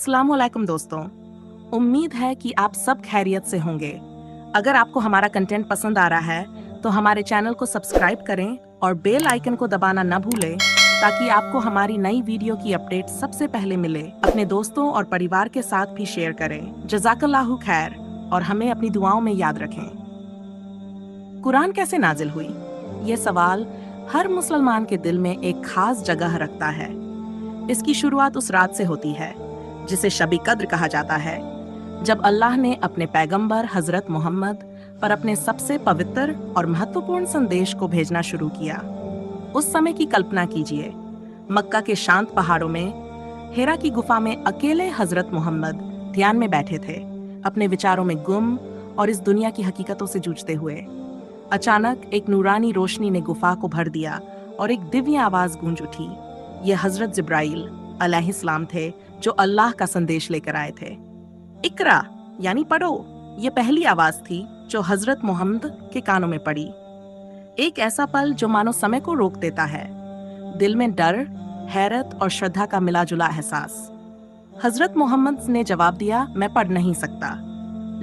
अस्सलामुअलैकुम दोस्तों, उम्मीद है कि आप सब खैरियत से होंगे। अगर आपको हमारा कंटेंट पसंद आ रहा है तो हमारे चैनल को सब्सक्राइब करें और बेल आइकन को दबाना न भूलें ताकि आपको हमारी नई वीडियो की अपडेट सबसे पहले मिले। अपने दोस्तों और परिवार के साथ भी शेयर करें। जज़ाकल्लाहु खैर और हमें अपनी दुआओं में याद रखें। कुरान कैसे नाजिल हुई? ये सवाल हर मुसलमान के दिल में एक खास जगह रखता है। इसकी शुरुआत उस रात से होती है जिसे शब-ए कद्र कहा जाता है, जब अल्लाह ने अपने पैगंबर हजरत मोहम्मद पर अपने सबसे पवित्र और महत्वपूर्ण संदेश को भेजना शुरू किया। उस समय की कल्पना कीजिए, मक्का के शांत पहाड़ों में हिरा की गुफा में अकेले हजरत मोहम्मद ध्यान में बैठे थे, अपने विचारों में गुम और इस दुनिया की हकीकतों से जूझते हुए। अचानक एक नूरानी रोशनी ने गुफा को भर दिया और एक दिव्य आवाज गूंज उठी। ये हजरत जिब्राइल अलैहिस्सलाम थे जो अल्लाह का संदेश लेकर आए थे। इकरा यानी पढ़ो, ये पहली आवाज थी जो हजरत मोहम्मद के कानों में पड़ी। एक ऐसा पल जो मानो समय को रोक देता है, दिल में डर, हैरत और श्रद्धा का मिला जुला एहसास। हजरत मोहम्मद ने जवाब दिया, मैं पढ़ नहीं सकता।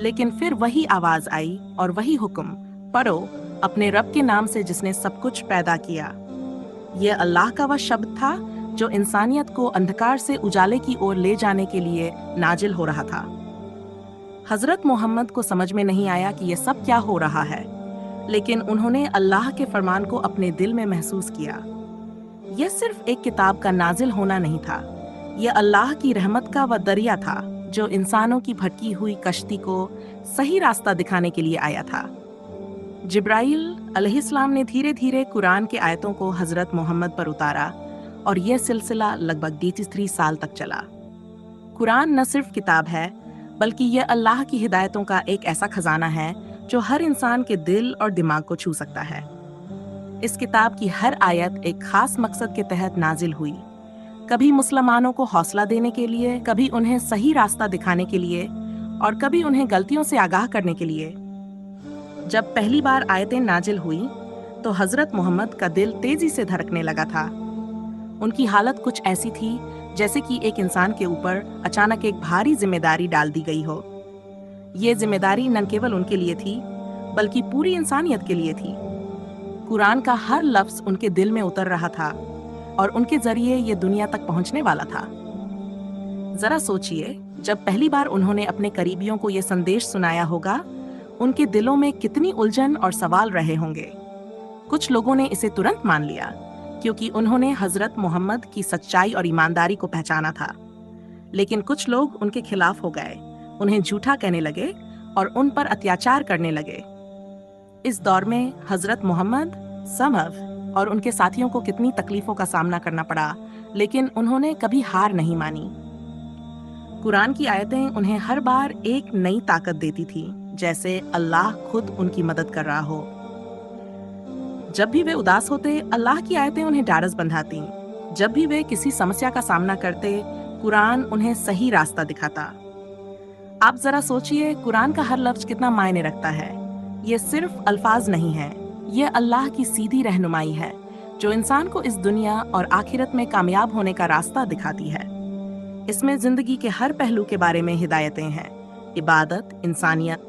लेकिन फिर वही आवाज आई और वही हुक्म, पढ़ो अपने रब के नाम से जिसने सब कुछ पैदा किया। यह अल्लाह का वह शब्द था जो इंसानियत को अंधकार से उजाले की ओर ले जाने के लिए नाजिल हो रहा था। हजरत मोहम्मद को समझ में नहीं आया कि यह सब क्या हो रहा है, लेकिन उन्होंने अल्लाह के फरमान को अपने दिल में महसूस किया। यह सिर्फ एक किताब का नाजिल होना नहीं था, यह अल्लाह की रहमत का वह दरिया था जो इंसानों की भटकी हुई कश्ती को सही रास्ता दिखाने के लिए आया था। जिब्राइल अलैहिस्सलाम ने धीरे धीरे कुरान के आयतों को हजरत मोहम्मद पर उतारा और यह सिलसिला लगभग 83 साल तक चला। कुरान न सिर्फ किताब है, बल्कि यह अल्लाह की हिदायतों का एक ऐसा खजाना है जो हर इंसान के दिल और दिमाग को छू सकता है। इस किताब की हर आयत एक खास मकसद के तहत नाजिल हुई, कभी मुसलमानों को हौसला देने के लिए, कभी उन्हें सही रास्ता दिखाने के लिए और कभी उन्हें गलतियों से आगाह करने के लिए। जब पहली बार आयतें नाजिल हुई तो हजरत मोहम्मद का दिल तेजी से धड़कने लगा था। उनकी हालत कुछ ऐसी थी जैसे कि एक इंसान के ऊपर अचानक एक भारी जिम्मेदारी डाल दी गई हो। ये जिम्मेदारी न केवल उनके लिए थी, बल्कि पूरी इंसानियत के लिए थी। कुरान का हर लफ्ज उनके दिल में उतर रहा था और उनके जरिए ये दुनिया तक पहुंचने वाला था। जरा सोचिए, जब पहली बार उन्होंने अपने करीबियों को ये संदेश सुनाया होगा, उनके दिलों में कितनी उलझन और सवाल रहे होंगे। कुछ लोगों ने इसे तुरंत मान लिया क्योंकि उन्होंने हजरत मोहम्मद की सच्चाई और ईमानदारी को पहचाना था, लेकिन कुछ लोग उनके खिलाफ हो गए, उन्हें झूठा कहने लगे और उन पर अत्याचार करने लगे। इस दौर में हजरत मोहम्मद समव और उनके साथियों को कितनी तकलीफों का सामना करना पड़ा, लेकिन उन्होंने कभी हार नहीं मानी। कुरान की आयतें उन्हें हर बार एक नई ताकत देती थी, जैसे अल्लाह खुद उनकी मदद कर रहा हो। जब भी वे उदास होते, अल्लाह की आयतें उन्हें ढाढ़स बंधाती। जब भी वे किसी समस्या का सामना करते, कुरान उन्हें सही रास्ता दिखाता। आप जरा सोचिए, कुरान का हर लफ्ज कितना मायने रखता है। ये सिर्फ अल्फाज नहीं है, ये अल्लाह की सीधी रहनुमाई है जो इंसान को इस दुनिया और आखिरत में कामयाब होने का रास्ता दिखाती है। इसमें जिंदगी के हर पहलू के बारे में हिदायतें हैं, इबादत, इंसानियत,